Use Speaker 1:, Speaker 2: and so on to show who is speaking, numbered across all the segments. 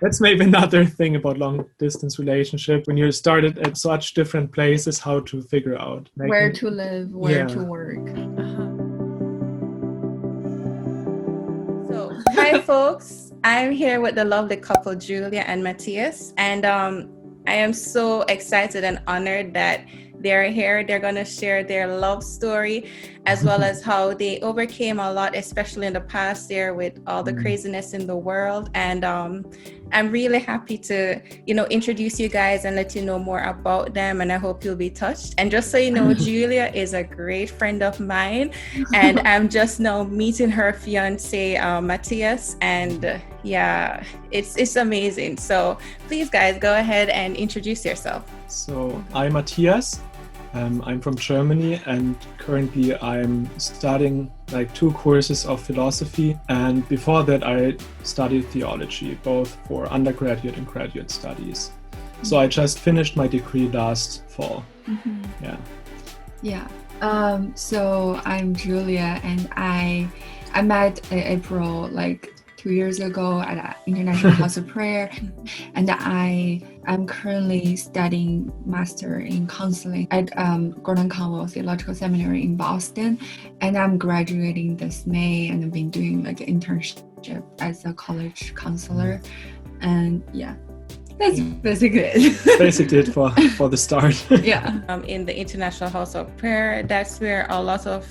Speaker 1: That's maybe another thing about long distance relationship. When you started at such different places, how to figure out
Speaker 2: Where
Speaker 1: making,
Speaker 2: to live, where to
Speaker 1: yeah.
Speaker 2: work.
Speaker 3: So, hi folks. I'm here with the lovely couple Julia and Matthias, and I am so excited and honored that they're here. They're going to share their love story as well as how they overcame a lot, especially in the past year with all the craziness in the world. And I'm really happy to, introduce you guys and let you know more about them. And I hope you'll be touched. And just so you know, Julia is a great friend of mine, and I'm just now meeting her fiance, Matthias. And yeah, it's amazing. So please, guys, go ahead and introduce yourself.
Speaker 1: So I'm Matthias. I'm from Germany, and currently I'm studying like 2 courses of philosophy. And before that, I studied theology, both for undergraduate and graduate studies. So I just finished my degree last fall.
Speaker 2: Yeah. So I'm Julia, and I met April like 2 years ago at an International House of Prayer, and I'm currently studying master in counseling at Gordon Conwell Theological Seminary in Boston, and I'm graduating this May, and I've been doing like an internship as a college counselor, and yeah. That's basically it.
Speaker 1: Basically it for the start.
Speaker 2: Yeah.
Speaker 3: In the International House of Prayer, that's where a lot of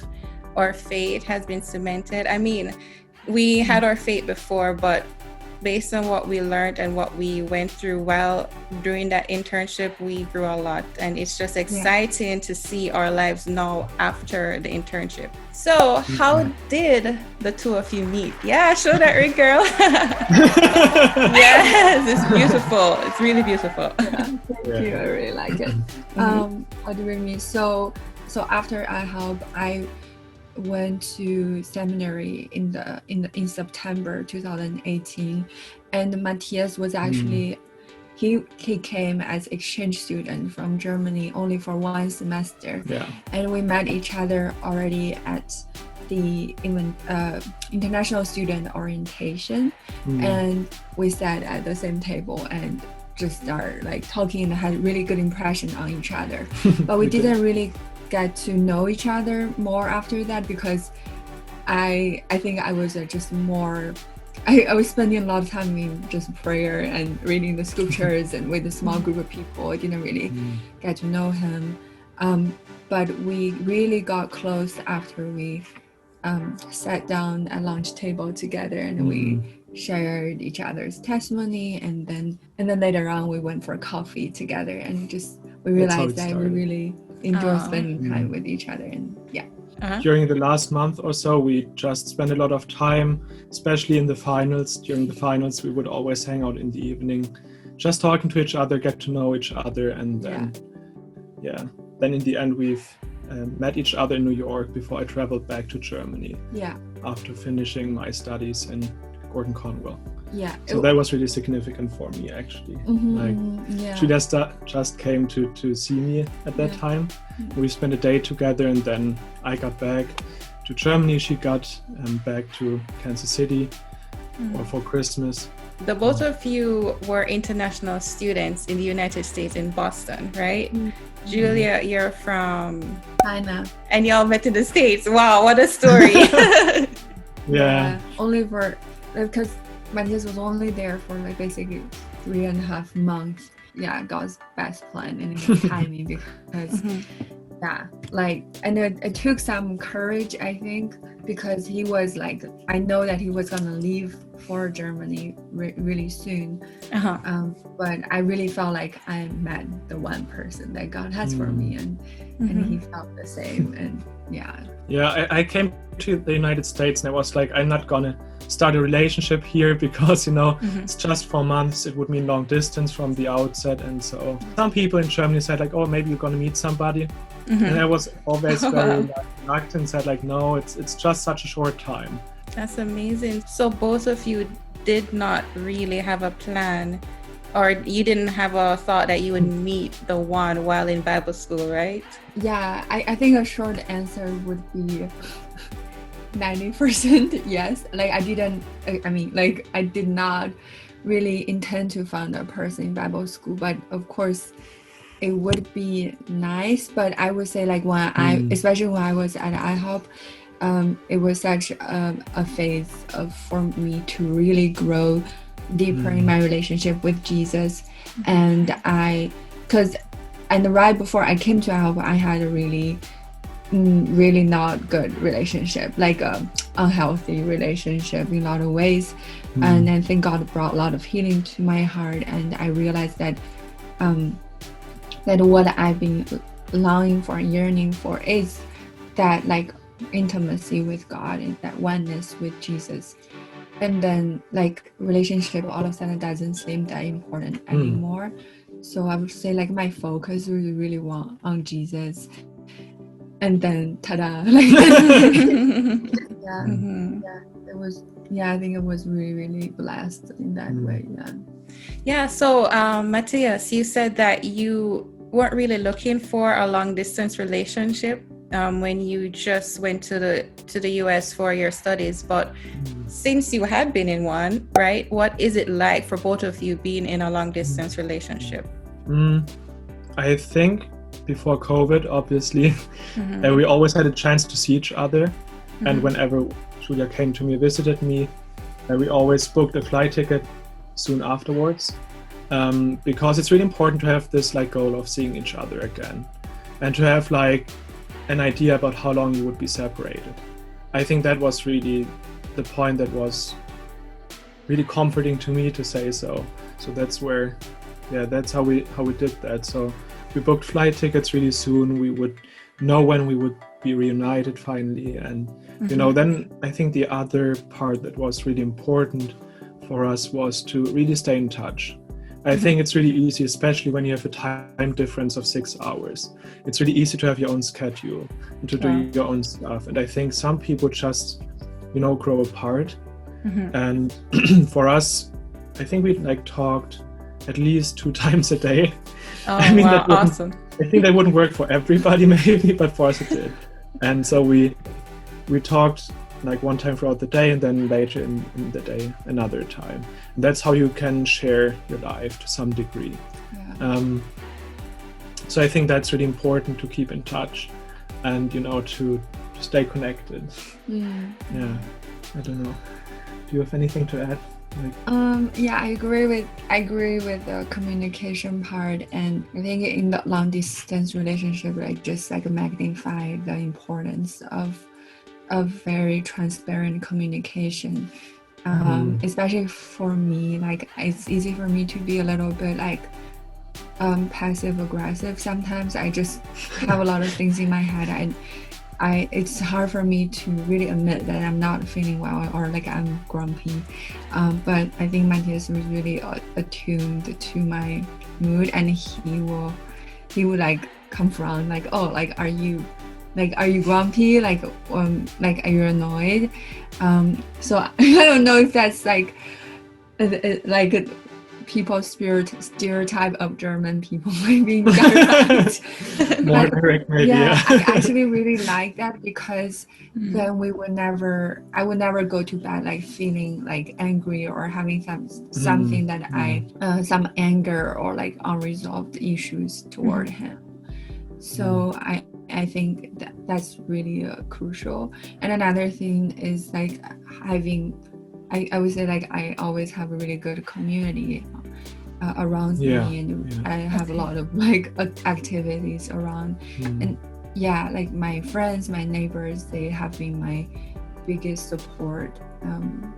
Speaker 3: our faith has been cemented. I mean, we had our faith before, but based on what we learned and what we went through while during that internship, we grew a lot. And it's just exciting to see our lives now after the internship. So how did the two of you meet? Yeah, show that ring, girl. Yes, it's beautiful. It's really beautiful.
Speaker 2: Thank you. I really like it. How did we meet? So after IHOP, I went to seminary in September 2018, and Matthias was actually he came as exchange student from Germany only for 1 semester. And we met each other already at the international student orientation, and we sat at the same table and just started like talking and had really good impression on each other. But we didn't really get to know each other more after that, because I think I was just more I was spending a lot of time in just prayer and reading the scriptures and with a small group of people. I didn't really get to know him, but we really got close after we sat down at lunch table together, and we shared each other's testimony, and then later on we went for coffee together, and just we realized that we really enjoy spending time with each other. And
Speaker 1: during the last month or so, we just spent a lot of time, especially in the finals. During the finals, we would always hang out in the evening, just talking to each other, get to know each other, and then in the end we've met each other in New York before I traveled back to Germany after finishing my studies in Gordon Conwell. So that was really significant for me, actually. She just came to see me at that time. We spent a day together, and then I got back to Germany. She got back to Kansas City for Christmas.
Speaker 3: The both of you were international students in the United States, in Boston, right? Julia, you're from
Speaker 2: China,
Speaker 3: and y'all met in the States. Wow, what a story.
Speaker 2: Only for because Matthias was only there for like basically 3.5 months. God's best plan and his timing, because and it took some courage, I think, because he was like, I know that he was gonna leave for Germany really soon, but I really felt like I met the one person that God has for me, and he felt the same. And
Speaker 1: I came to the United States, and I was like, I'm not gonna start a relationship here, because it's just 4 months. It would mean long distance from the outset. And so some people in Germany said like, oh, maybe you're gonna meet somebody, and I was always very reluctant and said like, no, it's just such a short time.
Speaker 3: That's amazing. So both of you did not really have a plan, or you didn't have a thought that you would meet the one while in Bible school, right?
Speaker 2: I think a short answer would be 90% yes. Like I did not really intend to find a person in Bible school, but of course it would be nice. But I would say like especially when I was at IHOP, it was such a phase for me to really grow deeper in my relationship with Jesus. And right before I came to IHOP, I had a really not good relationship, like a unhealthy relationship in a lot of ways. And I think God brought a lot of healing to my heart, and I realized that that what I've been longing for and yearning for is that like intimacy with God and that oneness with Jesus. And then like relationship all of a sudden doesn't seem that important anymore. So I would say like my focus really on Jesus. And then ta-da, like I think it was really blessed in that way.
Speaker 3: So Matthias, you said that you weren't really looking for a long distance relationship when you just went to the US for your studies, but since you have been in one, right, what is it like for both of you being in a long distance relationship?
Speaker 1: I think before COVID, obviously, we always had a chance to see each other. And whenever Julia came to me, visited me, we always booked a flight ticket soon afterwards, because it's really important to have this like goal of seeing each other again, and to have like an idea about how long you would be separated. I think that was really the point that was really comforting to me to say so. So that's where, that's how we did that. So we booked flight tickets really soon. We would know when we would be reunited finally. And, then I think the other part that was really important for us was to really stay in touch. I think it's really easy, especially when you have a time difference of 6 hours. It's really easy to have your own schedule and to do your own stuff. And I think some people just, grow apart. And for us, I think we like talked at least 2 times a day.
Speaker 3: Oh,
Speaker 1: I mean,
Speaker 3: wow, awesome.
Speaker 1: I think that wouldn't work for everybody maybe, but for us it did. And so we talked like one time throughout the day, and then later in the day another time. And that's how you can share your life to some degree. So I think that's really important to keep in touch and to stay connected. I don't know, do you have anything to add?
Speaker 2: I agree with the communication part, and I think in the long distance relationship, just magnify the importance of very transparent communication. Especially for me, it's easy for me to be a little bit passive aggressive. Sometimes I just have a lot of things in my head. It's hard for me to really admit that I'm not feeling well or I'm grumpy. But I think Matthias was really attuned to my mood, and he would confront are you grumpy? Are you annoyed? So I don't know if that's people's stereotype of German people maybe direct.
Speaker 1: More direct maybe.
Speaker 2: I actually really like that, because then I would never go to bed feeling angry or having something that some anger or unresolved issues toward him. So I think that's really crucial. And another thing is having, I would say I always have a really good community around me, and I have a lot of activities around. And my friends, my neighbors, they have been my biggest support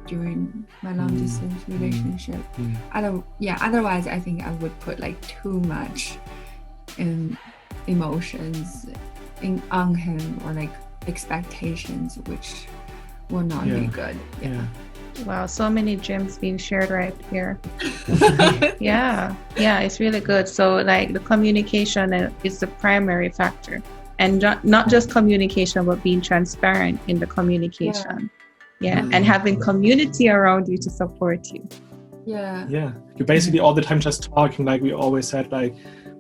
Speaker 2: during my long distance relationship. Otherwise I think I would put too much emotions on him, or expectations, which will not be good.
Speaker 3: Wow, so many gems being shared right here. It's really good. So the communication is the primary factor, and not just communication, but being transparent in the communication. And having community around you to support you.
Speaker 1: You're basically all the time just talking, we always said, we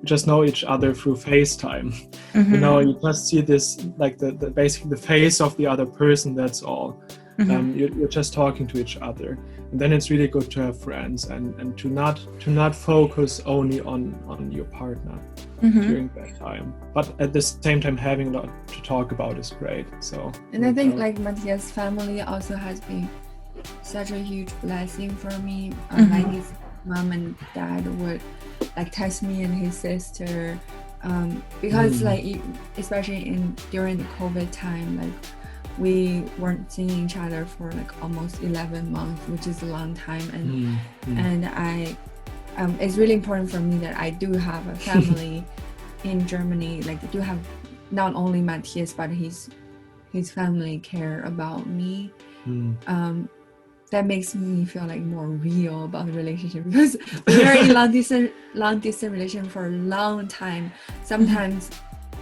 Speaker 1: just know each other through FaceTime. You just see this the basically the face of the other person, that's all. You're just talking to each other, and then it's really good to have friends and to not focus only on your partner during that time, but at the same time having a lot to talk about is great. So,
Speaker 2: and I think like Matthias' family also has been such a huge blessing for me. Like his mom and dad would like text me and his sister, because like especially during the COVID time, like we weren't seeing each other for like almost 11 months, which is a long time, and I it's really important for me that I do have a family in Germany. Like I do have not only Matthias but his family care about me. That makes me feel like more real about the relationship, because when you're in long distance relationship for a long time, sometimes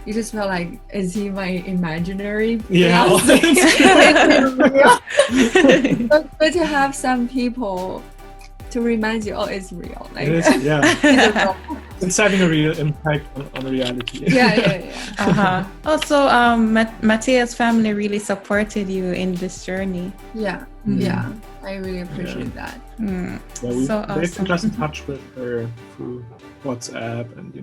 Speaker 2: you just feel like, is he my imaginary fiance? But to have some people to remind you, oh, it's real. Like,
Speaker 1: it is, it's having a real impact on reality.
Speaker 2: Yeah.
Speaker 3: Also, Matthias' family really supported you in this journey.
Speaker 2: Yeah, I really appreciate that.
Speaker 1: Yeah, they've been just in touch with her through WhatsApp, and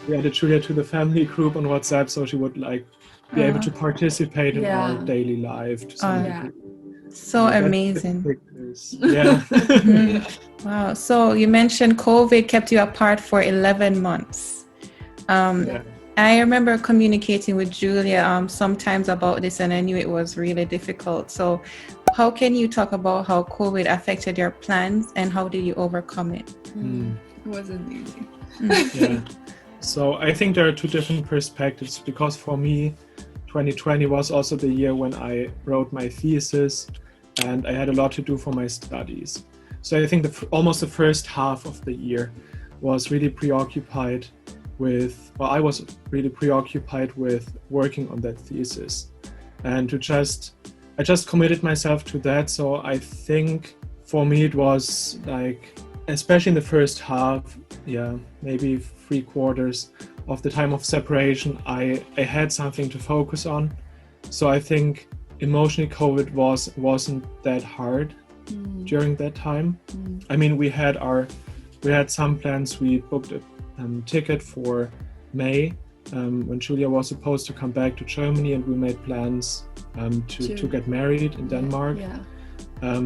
Speaker 1: we added Julia to the family group on WhatsApp, so she would like be able to participate in our daily life to some degree.
Speaker 3: So amazing.
Speaker 1: Yeah.
Speaker 3: Wow. So you mentioned COVID kept you apart for 11 months. I remember communicating with Julia sometimes about this, and I knew it was really difficult. So how can you talk about how COVID affected your plans, and how did you overcome it?
Speaker 2: It wasn't easy.
Speaker 1: Yeah. So I think there are two different perspectives, because for me, 2020 was also the year when I wrote my thesis, and I had a lot to do for my studies. So I think almost the first half of the year was really preoccupied with, I was really preoccupied with working on that thesis, and I just committed myself to that. So I think for me it was like, especially in the first half, maybe 3/4 of the time of separation, I had something to focus on. So I think emotionally COVID wasn't that hard during that time. I mean, we had some plans. We booked a ticket for May when Julia was supposed to come back to Germany, and we made plans to get married in Denmark.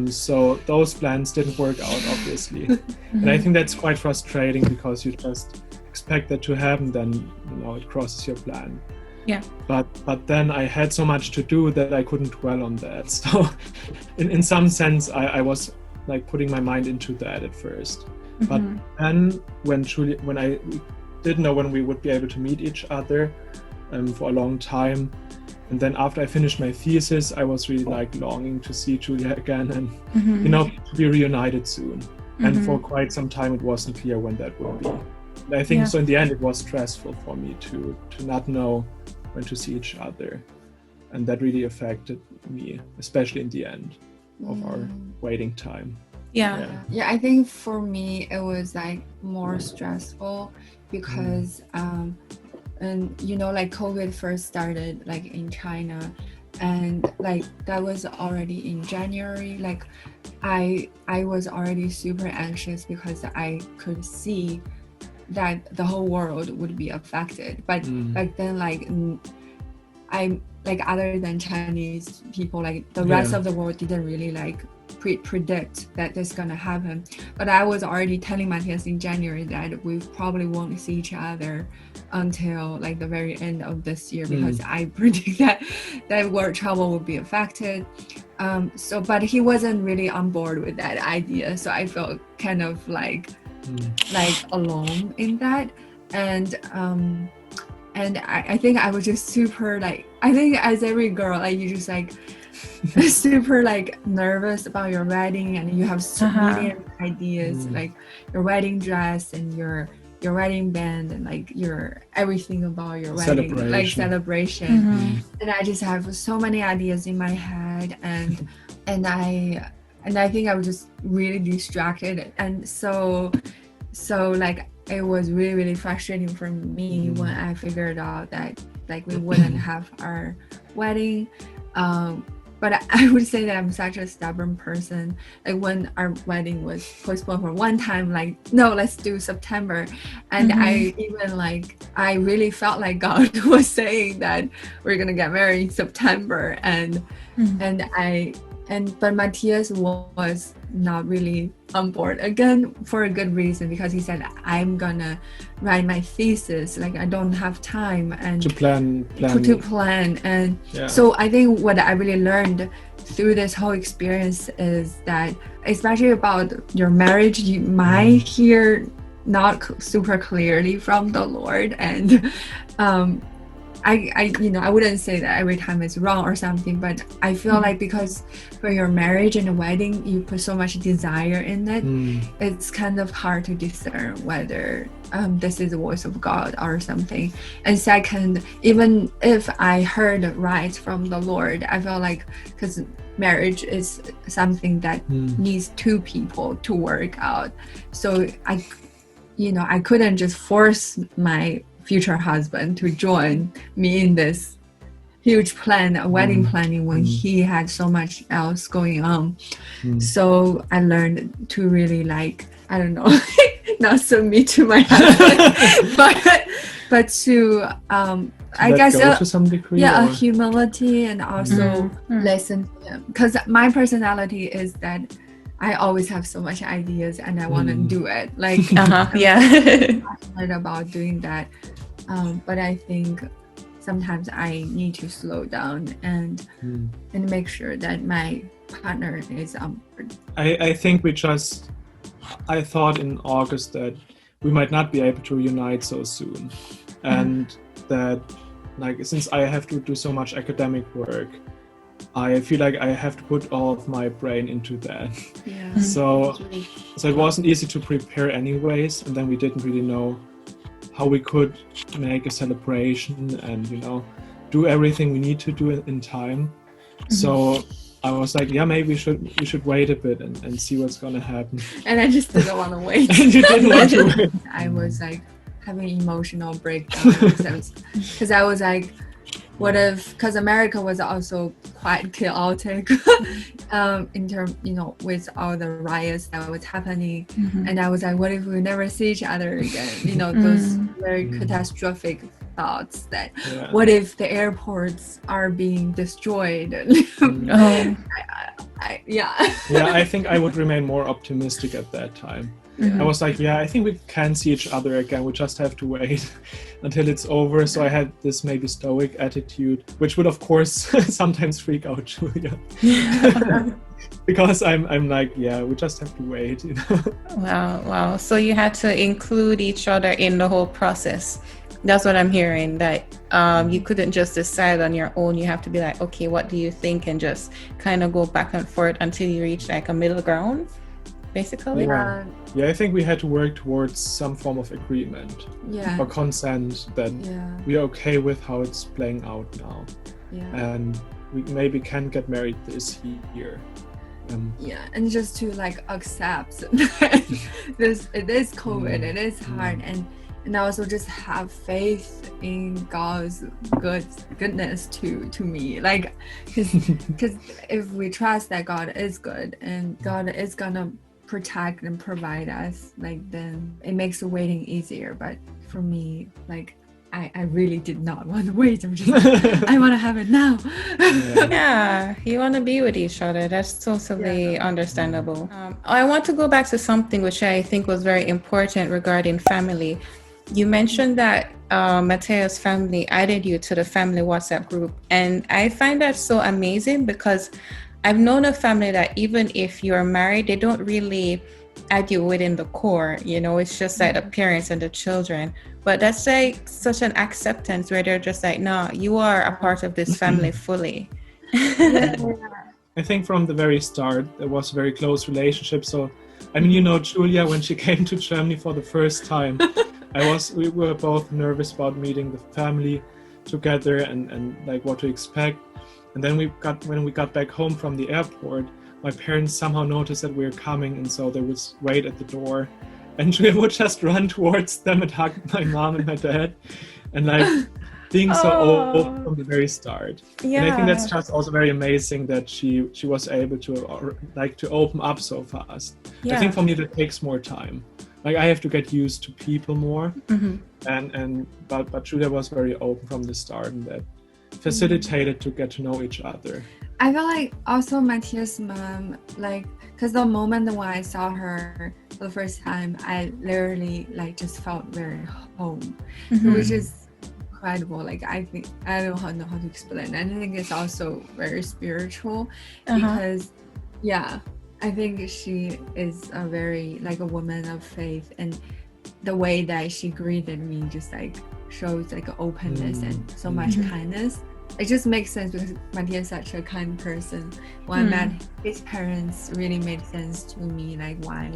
Speaker 1: So those plans didn't work out, obviously. And I think that's quite frustrating, because you just expect that to happen, then it crosses your plan. But then I had so much to do that I couldn't dwell on that. So in some sense I was like putting my mind into that at first. But then when I didn't know when we would be able to meet each other for a long time, and then after I finished my thesis, I was really like longing to see Julia again, and to be reunited soon. And for quite some time it wasn't clear when that would be. And I think so in the end it was stressful for me to not know when to see each other, and that really affected me, especially in the end of our waiting time.
Speaker 2: I think for me it was like more stressful, because and like COVID first started like in China, and like that was already in January. Like I was already super anxious, because I could see that the whole world would be affected. But back then, like I like, other than Chinese people, like the rest of the world didn't really like predict that this is gonna happen. But I was already telling Matthias in January that we probably won't see each other until like the very end of this year, because I predict that world travel would be affected. But he wasn't really on board with that idea, so I felt kind of like alone in that. And I think I was just super like, I think as every girl, like you just like super like nervous about your wedding, and you have so many ideas, like your wedding dress and your wedding band, and like your everything about your wedding celebration. And I just have so many ideas in my head, and I think I was just really distracted, and so like it was really, really frustrating for me when I figured out that like we wouldn't have our wedding. but I would say that I'm such a stubborn person. Like when our wedding was postponed for one time, like, no, let's do September. And I even like, I really felt like God was saying that we're gonna get married in September. But Matthias was not really on board, again for a good reason, because he said, I'm gonna write my thesis, like I don't have time and
Speaker 1: to plan.
Speaker 2: And so I think what I really learned through this whole experience is that, especially about your marriage, you might hear not super clearly from the Lord, and I wouldn't say that every time it's wrong or something, but I feel like because for your marriage and a wedding, you put so much desire in it, it's kind of hard to discern whether this is the voice of God or something. And second, even if I heard right from the Lord, I feel like, because marriage is something that needs two people to work out, so I couldn't just force my future husband to join me in this huge plan, a wedding planning, when he had so much else going on. So I learned to really, like, I don't know, not submit to my husband, but to I guess
Speaker 1: to some degree,
Speaker 2: a humility, and also listen to him, because my personality is that I always have so much ideas and I want to do it. Like, I'm passionate about doing that. But I think sometimes I need to slow down and make sure that my partner is on board.
Speaker 1: I think I thought in August that we might not be able to reunite so soon. And that, like, since I have to do so much academic work, I feel like I have to put all of my brain into that.
Speaker 2: Yeah.
Speaker 1: So it wasn't easy to prepare anyways, and then we didn't really know how we could make a celebration and, do everything we need to do in time. So I was like, maybe we should wait a bit and see what's gonna happen.
Speaker 2: And I just didn't want to wait.
Speaker 1: And you didn't want to wait.
Speaker 2: I was like having emotional breakdown because I was like, what if, because America was also quite chaotic in terms, with all the riots that was happening. And I was like, what if we never see each other again? Those very catastrophic thoughts that, what if the airports are being destroyed?
Speaker 1: I think I would remain more optimistic at that time. I was like, I think we can see each other again. We just have to wait until it's over. So I had this maybe stoic attitude, which would, of course, sometimes freak out Julia. Because I'm like, we just have to wait.
Speaker 3: Wow. So you had to include each other in the whole process. That's what I'm hearing, that you couldn't just decide on your own. You have to be like, okay, what do you think? And just kind of go back and forth until you reach like a middle ground, basically.
Speaker 1: Yeah, I think we had to work towards some form of agreement or consent that we're okay with how it's playing out now. And we maybe can get married this year.
Speaker 2: And just to like accept that it is COVID, it is hard, and also just have faith in God's goodness to me, like, because if we trust that God is good and God is gonna protect and provide us, like, then it makes the waiting easier. But for me, like, I really did not want to wait. I'm just I want to have it now.
Speaker 3: You want to be with each other. That's totally understandable. I want to go back to something which I think was very important regarding family. You mentioned that Mateo's family added you to the family WhatsApp group, and I find that so amazing, because I've known a family that even if you're married, they don't really add you within the core, it's just like the parents and the children. But that's like such an acceptance where they're just like, no, you are a part of this family fully.
Speaker 1: I think from the very start, there was a very close relationship. So, I mean, Julia, when she came to Germany for the first time, we were both nervous about meeting the family together and like what to expect. And then when we got back home from the airport, my parents somehow noticed that we were coming, and so they would wait at the door, and Julia would just run towards them and hug my mom and my dad, and like being so
Speaker 3: Oh.
Speaker 1: open from the very start.
Speaker 3: Yeah.
Speaker 1: And I think that's just also very amazing that she was able to like to open up so fast.
Speaker 3: Yeah.
Speaker 1: I think for me that takes more time. Like I have to get used to people more, but Julia was very open from the start, and that facilitated to get to know each other.
Speaker 2: I feel like also Matthias' mom, like, because the moment when I saw her for the first time, I literally like just felt very home, which is incredible. Like I think I don't know how to explain. I think it's also very spiritual because, yeah, I think she is a very like a woman of faith, and the way that she greeted me just like shows like openness and so much kindness. It just makes sense because Matthias is such a kind person. When I met his parents, really made sense to me, like why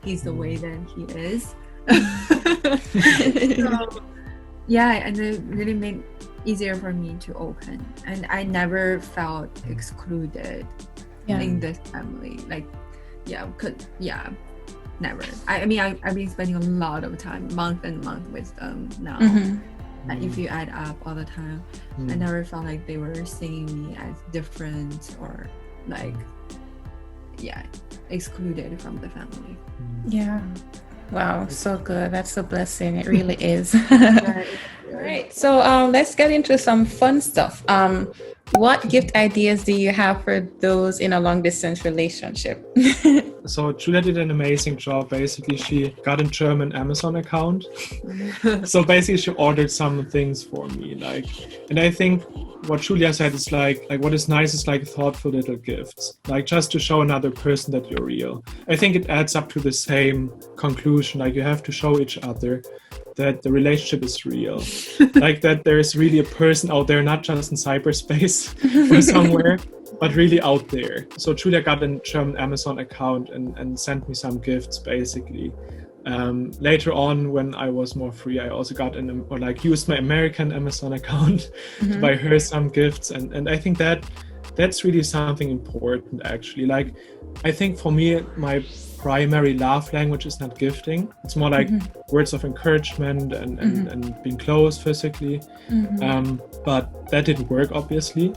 Speaker 2: he's the way that he is. So, yeah, and it really made easier for me to open, and I never felt excluded in this family. Like, never. I mean, I've been spending a lot of time, month and month with them now. And if you add up all the time, I never felt like they were seeing me as different or like, excluded from the family.
Speaker 3: Yeah. Wow, so good. That's a blessing. It really is. All right. So let's get into some fun stuff. What gift ideas do you have for those in a long distance relationship?
Speaker 1: So Julia did an amazing job. Basically, she got a German Amazon account. So basically, she ordered some things for me. Like, and I think what Julia said is like what is nice is like thoughtful little gifts, like just to show another person that you're real. I think it adds up to the same conclusion. Like you have to show each other that the relationship is real, like that there's really a person out there, not just in cyberspace or somewhere, but really out there. So Julia got a German Amazon account and sent me some gifts basically. Later on, when I was more free, I also got used my American Amazon account to buy her some gifts, and I think that's really something important actually. Like I think for me, my primary love language is not gifting. It's more like words of encouragement and being close physically. But that didn't work, obviously.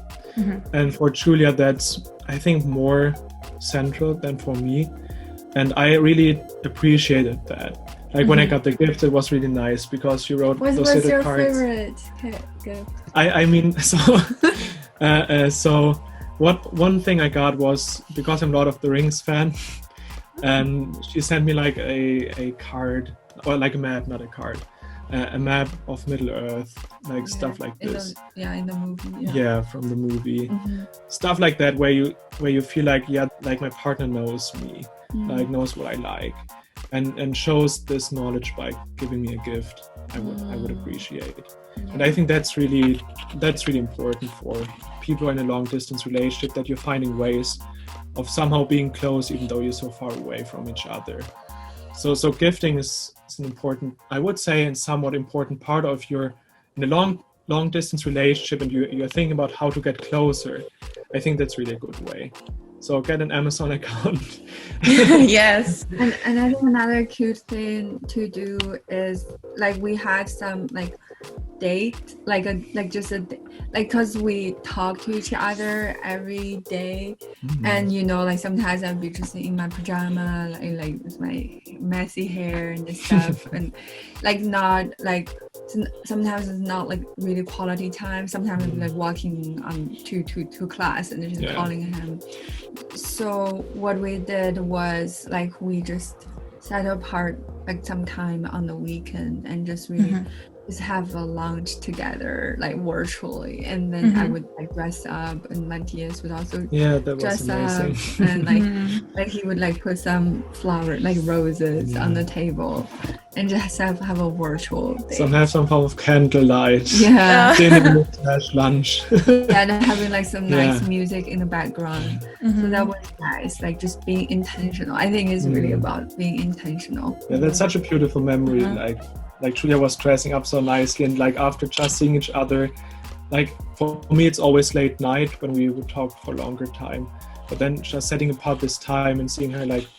Speaker 1: And for Julia, that's, I think, more central than for me. And I really appreciated that. Like when I got the gift, it was really nice because she wrote those
Speaker 2: What's
Speaker 1: little
Speaker 2: your
Speaker 1: cards.
Speaker 2: favorite gift?
Speaker 1: I mean, so one thing I got was, because I'm a Lord of the Rings fan, and she sent me like a card, or like a map, not a card, a map of Middle Earth, like stuff like this.
Speaker 2: In the movie.
Speaker 1: Yeah, from the movie. Stuff like that where you feel like, like my partner knows me, like knows what I like, and shows this knowledge by giving me a gift. I would appreciate. And I think that's really important for people in a long distance relationship, that you're finding ways of somehow being close even though you're so far away from each other. So gifting is an important, I would say, and somewhat important part of your, in a long distance relationship, and you're thinking about how to get closer. I think that's really a good way. So get an Amazon account.
Speaker 3: Yes.
Speaker 2: And I think another cute thing to do is like we had some like date, because we talk to each other every day, and like sometimes I'll be just in my pajama, like with my messy hair and this stuff, and like not like sometimes it's not like really quality time. Sometimes I'm like walking to class and just calling him. So what we did was like we just set apart like some time on the weekend and just really just have a lunch together, like virtually, and then I would like dress up, and Matthias would also dress up, and like he would like put some flower, like roses, on the table, and just have a virtual day.
Speaker 1: Have some form of candlelight. Dinner / lunch.
Speaker 2: And having like some nice music in the background. So that was nice, like just being intentional. I think it's really about being intentional. Yeah,
Speaker 1: that's such a beautiful memory. Like Julia was dressing up so nicely, and like after just seeing each other, like for me it's always late night when we would talk for a longer time, but then just setting apart this time and seeing her like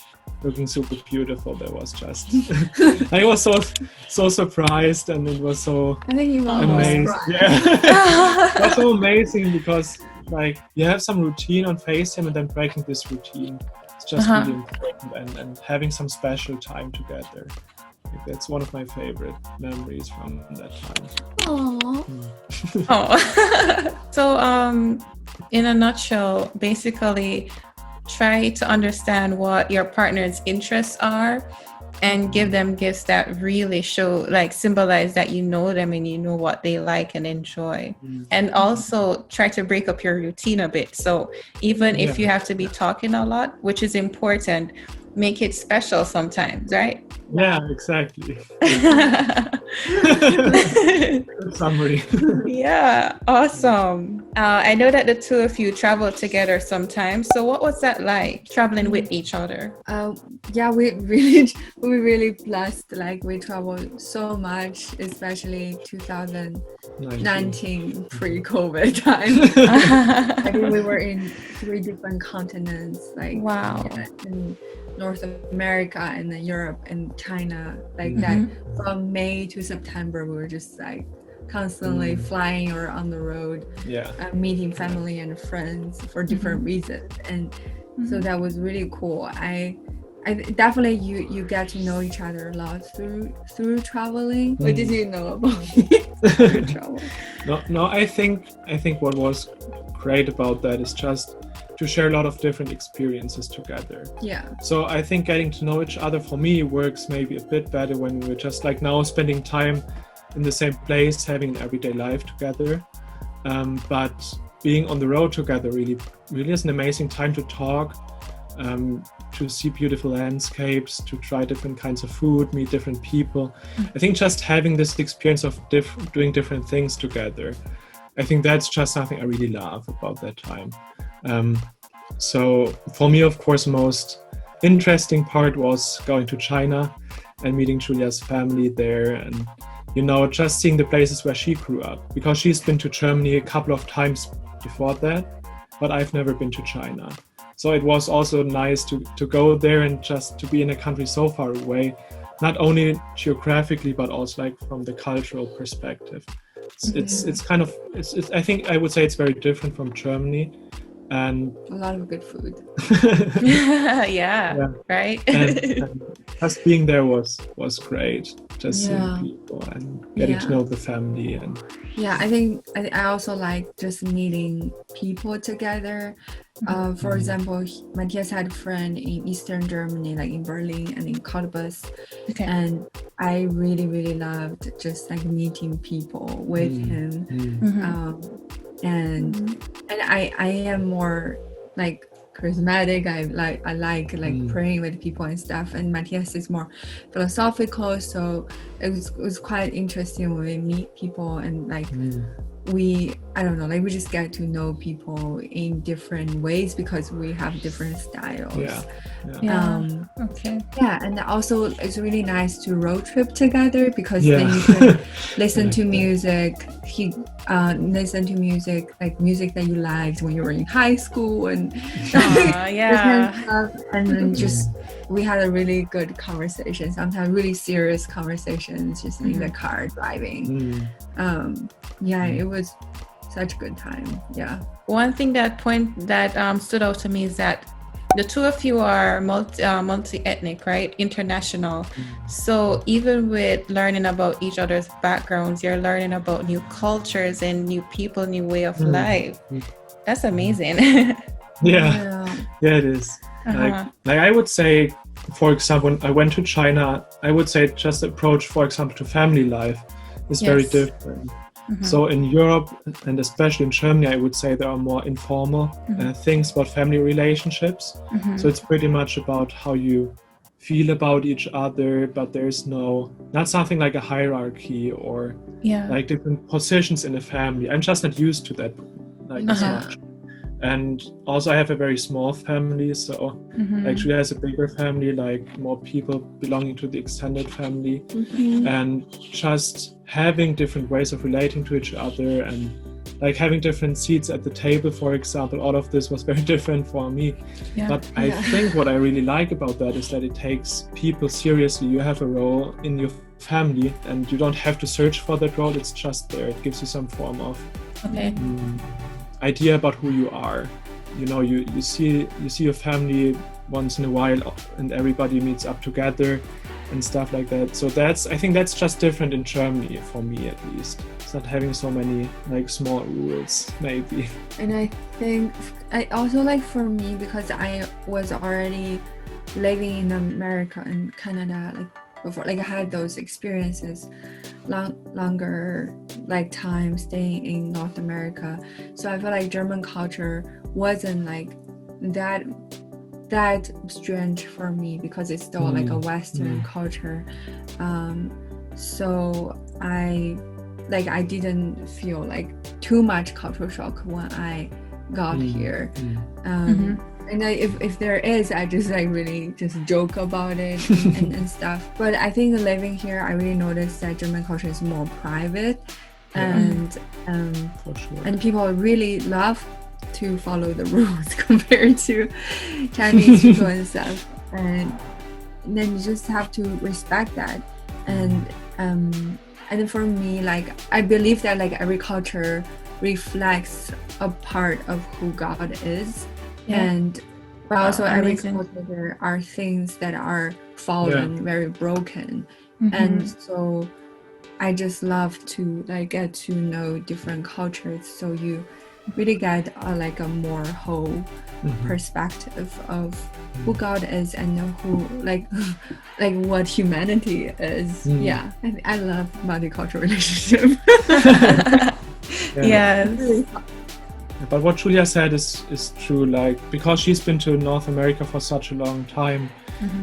Speaker 1: looking super beautiful, that was just it was so surprised, and it was so
Speaker 2: I think you were
Speaker 1: amazing.
Speaker 2: surprised.
Speaker 1: Yeah, that's so amazing because like you have some routine on FaceTime, and then breaking this routine, it's just really important, and having some special time together. Like, that's one of my favorite memories from that time.
Speaker 2: Aww.
Speaker 3: Oh. So, in a nutshell, basically, try to understand what your partner's interests are and give them gifts that really show, like, symbolize that you know them and you know what they like and enjoy. And also try to break up your routine a bit. So even if you have to be talking a lot, which is important, make it special sometimes, right?
Speaker 1: Yeah, exactly. Good summary.
Speaker 3: Yeah, awesome. I know that the two of you travel together sometimes. So what was that like, traveling with each other?
Speaker 2: Yeah, we really blessed. Like we traveled so much, especially 2019 pre-COVID time. I think we were in 3 different continents. Like
Speaker 3: Wow.
Speaker 2: in North America and then Europe and China, like that. From May to September, we were just like constantly flying or on the road, meeting family and friends for different reasons, and so that was really cool. I definitely you get to know each other a lot through traveling. What did you know about me through travel?
Speaker 1: No, I think what was great about that is just to share a lot of different experiences together.
Speaker 2: Yeah.
Speaker 1: So I think getting to know each other for me works maybe a bit better when we're just like now spending time in the same place, having an everyday life together. But being on the road together really is an amazing time to talk, to see beautiful landscapes, to try different kinds of food, meet different people. I think just having this experience of doing different things together, I think that's just something I really love about that time. So for me, of course, most interesting part was going to China and meeting Julia's family there, and just seeing the places where she grew up, because she's been to Germany a couple of times before that, but I've never been to China. So it was also nice to go there and just to be in a country so far away, not only geographically but also like from the cultural perspective. It's kind of I think I would say it's very different from Germany, and
Speaker 2: a lot of good food.
Speaker 3: yeah, right.
Speaker 1: and just being there was great. Just seeing people and getting to know the family, and
Speaker 2: I think I also like just meeting people together. For example, Matthias had a friend in Eastern Germany, like in Berlin and in Cottbus, and I really loved just like meeting people with him. And I am more like charismatic. I like praying with people and stuff, and Matthias is more philosophical, so it was quite interesting when we meet people and like we just get to know people in different ways because we have different styles. And also it's really nice to road trip together because then you can listen to music. Listen to music, like music that you liked when you were in high school, and and then just we had a really good conversation, sometimes really serious conversations just in the car driving. It was such a good time.
Speaker 3: One thing that stood out to me is that the two of you are multi-ethnic, right? International. So even with learning about each other's backgrounds, you're learning about new cultures and new people, new way of life. That's amazing.
Speaker 1: It is. Like I would say, for example, when I went to China, I would say just approach, for example, to family life is very different. So in Europe, and especially in Germany, I would say there are more informal things about family relationships. So it's pretty much about how you feel about each other, but there's not something like a hierarchy or like different positions in a family. I'm just not used to that as much. And also I have a very small family, so actually has a bigger family, like more people belonging to the extended family, and just having different ways of relating to each other and like having different seats at the table, for example. All of this was very different for me.
Speaker 3: Yeah.
Speaker 1: But I think what I really like about that is that it takes people seriously. You have a role in your family and you don't have to search for that role. It's just there. It gives you some form of idea about who you are. You know, you see your family once in a while and everybody meets up together and stuff like that. So I think that's just different in Germany, for me at least. It's not having so many like small rules, maybe.
Speaker 2: And I think I also like, for me, because I was already living in America and Canada like before, like I had those experiences, longer like time staying in North America. So I feel like German culture wasn't like that strange for me, because it's still like a Western culture. So I didn't feel like too much cultural shock when I got here. And if there is, I just like really just joke about it and stuff. But I think living here, I really noticed that German culture is more private, and
Speaker 1: For sure.
Speaker 2: and people really love to follow the rules compared to Chinese people and stuff. And then you just have to respect that. And for me, like I believe that like every culture reflects a part of who God is. But also every culture, there are things that are fallen, very broken. And so I just love to like get to know different cultures, so you really get like a more whole perspective of who God is and who like what humanity is. I love multicultural relationship.
Speaker 3: Yes.
Speaker 1: But what Julia said is true, like because she's been to North America for such a long time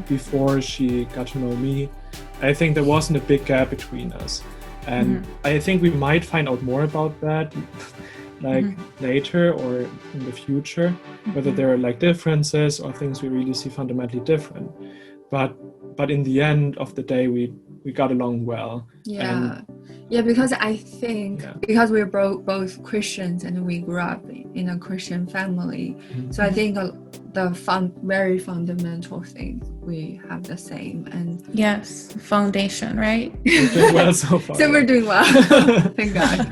Speaker 1: before she got to know me, I think there wasn't a big gap between us. And I think we might find out more about that like later or in the future, whether there are like differences or things we really see fundamentally different. But in the end of the day, we got along well.
Speaker 2: Because I think because we're both Christians and we grew up in a Christian family, so I think the very fundamental things we have the same. And
Speaker 3: foundation, right?
Speaker 1: We're doing well so far.
Speaker 2: So we're doing well. Thank God.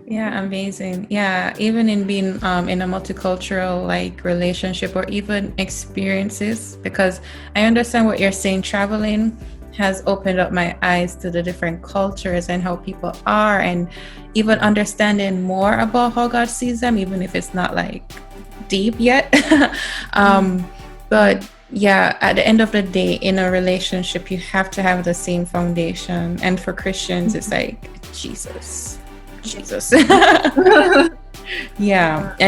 Speaker 3: Amazing. Even in being in a multicultural like relationship or even experiences, because I understand what you're saying, traveling has opened up my eyes to the different cultures and how people are, and even understanding more about how God sees them, even if it's not like deep yet. But at the end of the day, in a relationship, you have to have the same foundation. And for Christians, it's like Jesus. And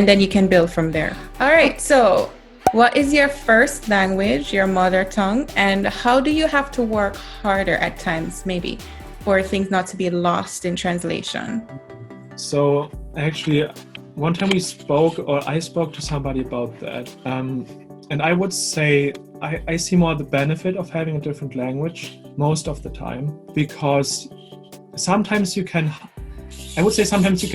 Speaker 3: then you can build from there. All right, so what is your first language, your mother tongue, and how do you have to work harder at times, maybe, for things not to be lost in translation?
Speaker 1: So actually, one time I spoke to somebody about that, and I would say I see more the benefit of having a different language most of the time, because sometimes you can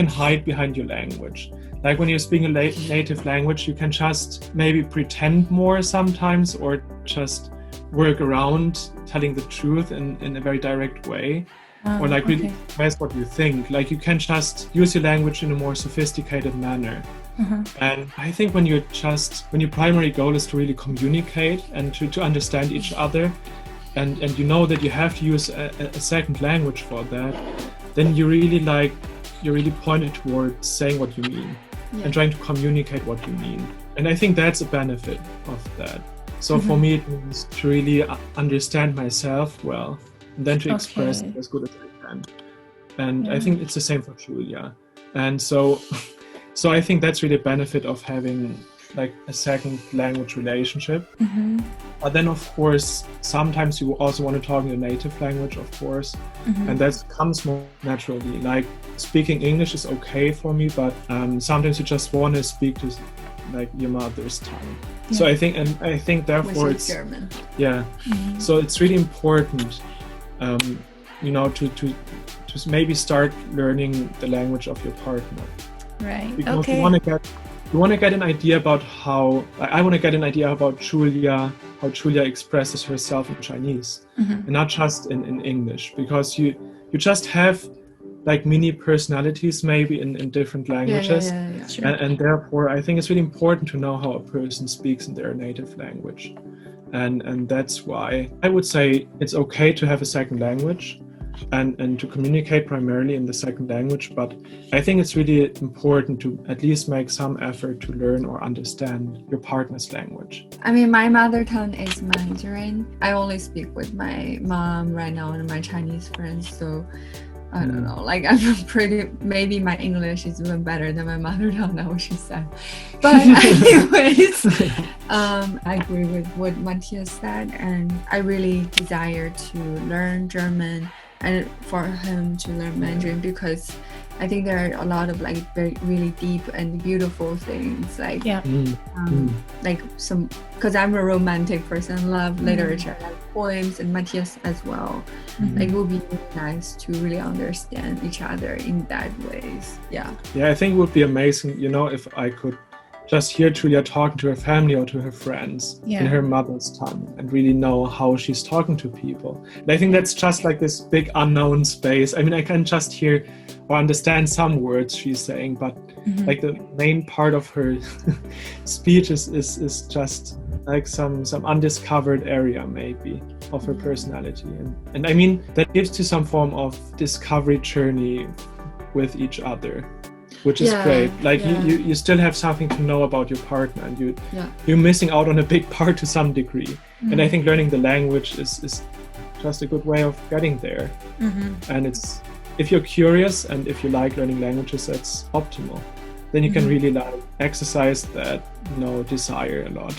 Speaker 1: hide behind your language. Like when you're speaking a native language, you can just maybe pretend more sometimes, or just work around telling the truth in a very direct way, or like really express what you think. Like you can just use your language in a more sophisticated manner. And I think when your primary goal is to really communicate and to understand each other, and you know that you have to use a second language for that, then you're really pointed towards saying what you mean and trying to communicate what you mean. And I think that's a benefit of that. So for me, it means to really understand myself well, and then to express it as good as I can. And I think it's the same for Julia. And so I think that's really a benefit of having like a second language relationship. But then of course, sometimes you also want to talk in your native language, of course, and that comes more naturally. Like speaking English is okay for me, but sometimes you just want to speak to like your mother's tongue. So I think therefore it's
Speaker 2: German.
Speaker 1: So it's really important, to maybe start learning the language of your partner.
Speaker 3: Right.
Speaker 1: because
Speaker 3: Okay.
Speaker 1: you want to get an idea about how I want to get an idea about how Julia expresses herself in Chinese
Speaker 3: Mhm.
Speaker 1: and not just in English, because you just have like mini personalities maybe in different languages.
Speaker 3: Sure.
Speaker 1: And therefore, I think it's really important to know how a person speaks in their native language. And that's why I would say it's okay to have a second language and to communicate primarily in the second language. But I think it's really important to at least make some effort to learn or understand your partner's language.
Speaker 2: I mean, my mother tongue is Mandarin. I only speak with my mom right now and my Chinese friends. So I don't know, like I'm maybe my English is even better than my mother tongue now, she said. But anyways, I agree with what Matthias said, and I really desire to learn German and for him to learn Mandarin, because I think there are a lot of like really deep and beautiful things, like like some, because I'm a romantic person, love literature, like poems, and Matthias as well. Like it would be really nice to really understand each other in that ways. Yeah,
Speaker 1: I think it would be amazing, if I could just hear Julia talking to her family or to her friends in her mother's tongue and really know how she's talking to people. And I think that's just like this big unknown space. I mean, I can just hear or understand some words she's saying, but like the main part of her speech is just like some undiscovered area maybe of her personality. And I mean, that gives you some form of discovery journey with each other, which is great. Like you still have something to know about your partner, and you're missing out on a big part to some degree. And I think learning the language is just a good way of getting there. And it's, if you're curious and if you like learning languages, that's optimal. Then you can really like exercise that desire a lot.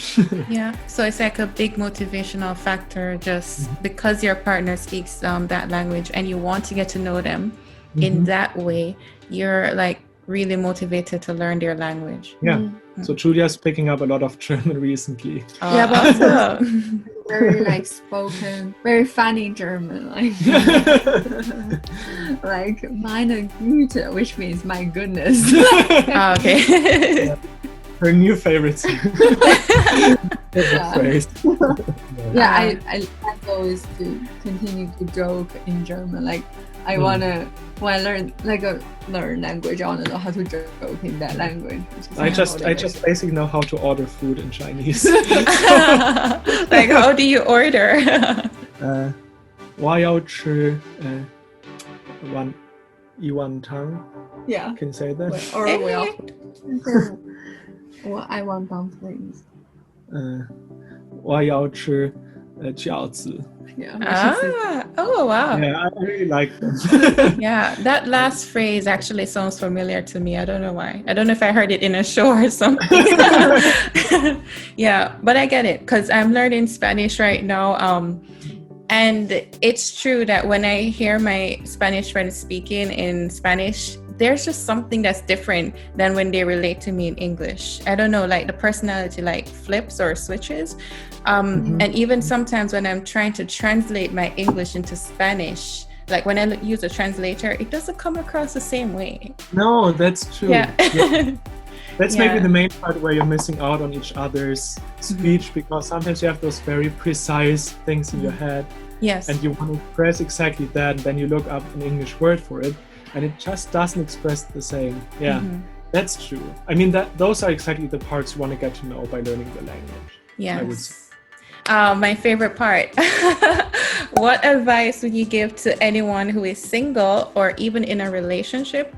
Speaker 3: So it's like a big motivational factor, just because your partner speaks that language and you want to get to know them in that way, you're like really motivated to learn their language.
Speaker 1: So Julia's picking up a lot of German recently.
Speaker 2: but also very like spoken, very funny German, like meine Güte, which means my goodness.
Speaker 3: Okay.
Speaker 1: Her new favorite phrase.
Speaker 2: I like always to continue to joke in German. Like I wanna, when I learn language, I wanna know how to joke in that language.
Speaker 1: I just basically know how to order food in Chinese.
Speaker 3: Like, how do you order?
Speaker 1: 我要吃一碗汤.
Speaker 2: Yeah.
Speaker 1: Can you say that?
Speaker 2: Or I want dumplings.
Speaker 1: 我要吃饺子.
Speaker 2: Yeah.
Speaker 3: Oh wow.
Speaker 1: Yeah, I really like them.
Speaker 3: Yeah, that last phrase actually sounds familiar to me. I don't know why. I don't know if I heard it in a show or something. Yeah, but I get it because I'm learning Spanish right now. And it's true that when I hear my Spanish friends speaking in Spanish, there's just something that's different than when they relate to me in English. I don't know, like the personality like flips or switches. And even sometimes when I'm trying to translate my English into Spanish, like when I use a translator, it doesn't come across the same way.
Speaker 1: No, that's true.
Speaker 3: Yeah.
Speaker 1: That's maybe the main part where you're missing out on each other's speech, because sometimes you have those very precise things in your head.
Speaker 3: Yes.
Speaker 1: And you want to express exactly that, and then you look up an English word for it, and it just doesn't express the same. Yeah, that's true. I mean, those are exactly the parts you want to get to know by learning the language.
Speaker 3: Yes. My favorite part. What advice would you give to anyone who is single or even in a relationship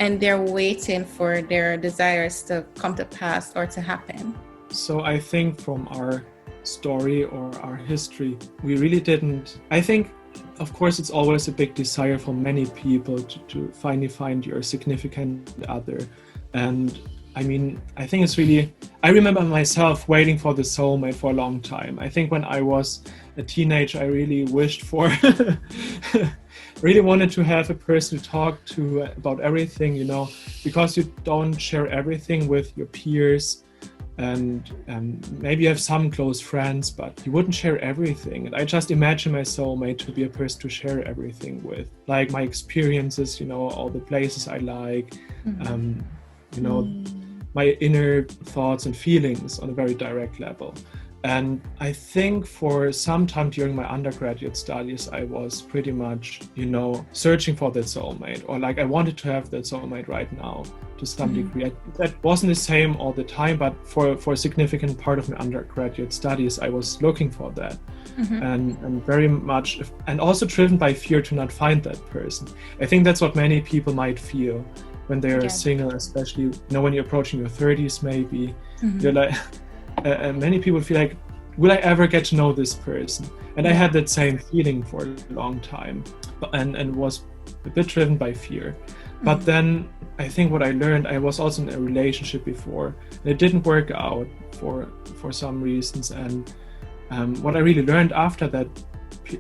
Speaker 3: and they're waiting for their desires to come to pass or to happen? So
Speaker 1: I think from our story or our history, we really didn't. I think, of course, it's always a big desire for many people to finally find your significant other. And I mean, I think it's really, I remember myself waiting for the soulmate for a long time. I think when I was a teenager, I really wished for, really wanted to have a person to talk to about everything, because you don't share everything with your peers. And maybe you have some close friends, but you wouldn't share everything. And I just imagine my soulmate to be a person to share everything with, like my experiences, all the places I like, you know, my inner thoughts and feelings on a very direct level. And I think for some time during my undergraduate studies, I was pretty much, you know, searching for that soulmate, or like I wanted to have that soulmate right now to some degree. That wasn't the same all the time, but for a significant part of my undergraduate studies, I was looking for that. And very much, and also driven by fear to not find that person. I think that's what many people might feel when they're single, especially, you know, when you're approaching your 30s, maybe. You're like, many people feel like, will I ever get to know this person? And I had that same feeling for a long time, and was a bit driven by fear. But then I think what I learned, I was also in a relationship before, and it didn't work out for some reasons. And what I really learned after that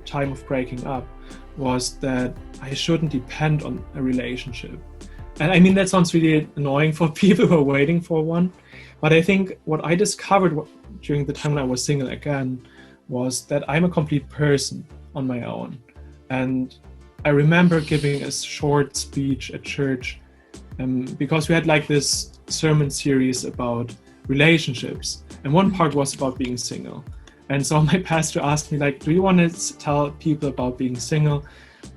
Speaker 1: time of breaking up was that I shouldn't depend on a relationship. And I mean, that sounds really annoying for people who are waiting for one. But I think what I discovered during the time when I was single again was that I'm a complete person on my own. And I remember giving a short speech at church because we had like this sermon series about relationships. And one part was about being single. And so my pastor asked me, like, do you want to tell people about being single?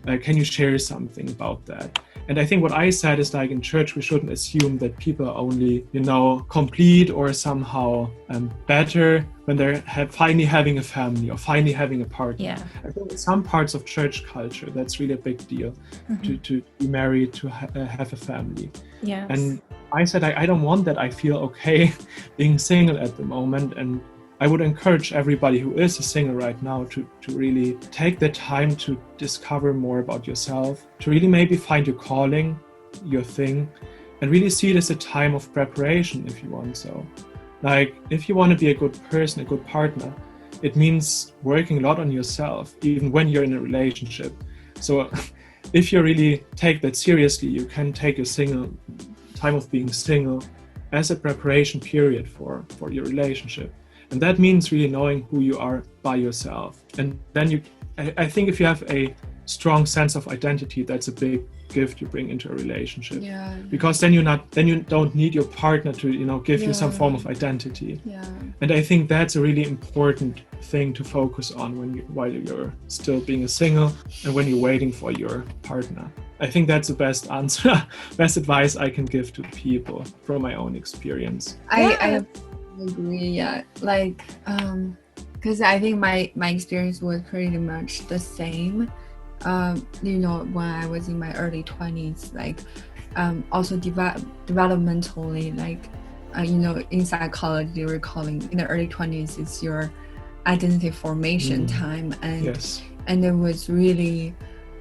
Speaker 1: Can you share something about that? And I think what I said is, like, in church, we shouldn't assume that people are only, you know, complete or somehow better when they're finally having a family or finally having a partner.
Speaker 3: Yeah.
Speaker 1: I think in some parts of church culture, that's really a big deal to be married, to have a family.
Speaker 3: Yes.
Speaker 1: And I said, I don't want that. I feel okay being single at the moment. And I would encourage everybody who is a single right now to really take the time to discover more about yourself, to really maybe find your calling, your thing, and really see it as a time of preparation if you want so. Like, if you want to be a good person, a good partner, it means working a lot on yourself, even when you're in a relationship. So if you really take that seriously, you can take your single time of being single as a preparation period for your relationship. And that means really knowing who you are by yourself. And then I think if you have a strong sense of identity, that's a big gift you bring into a relationship.
Speaker 2: Yeah.
Speaker 1: Because then you don't need your partner to, you know, give you some form of identity.
Speaker 2: Yeah.
Speaker 1: And I think that's a really important thing to focus on while you're still being a single and when you're waiting for your partner. I think that's the best answer, best advice I can give to people from my own experience.
Speaker 2: I agree, yeah. Like, because I think my experience was pretty much the same. You know, when I was in my early 20s, like, also developmentally, like, you know, in psychology, we're calling in the early 20s, it's your identity formation time, and it was really,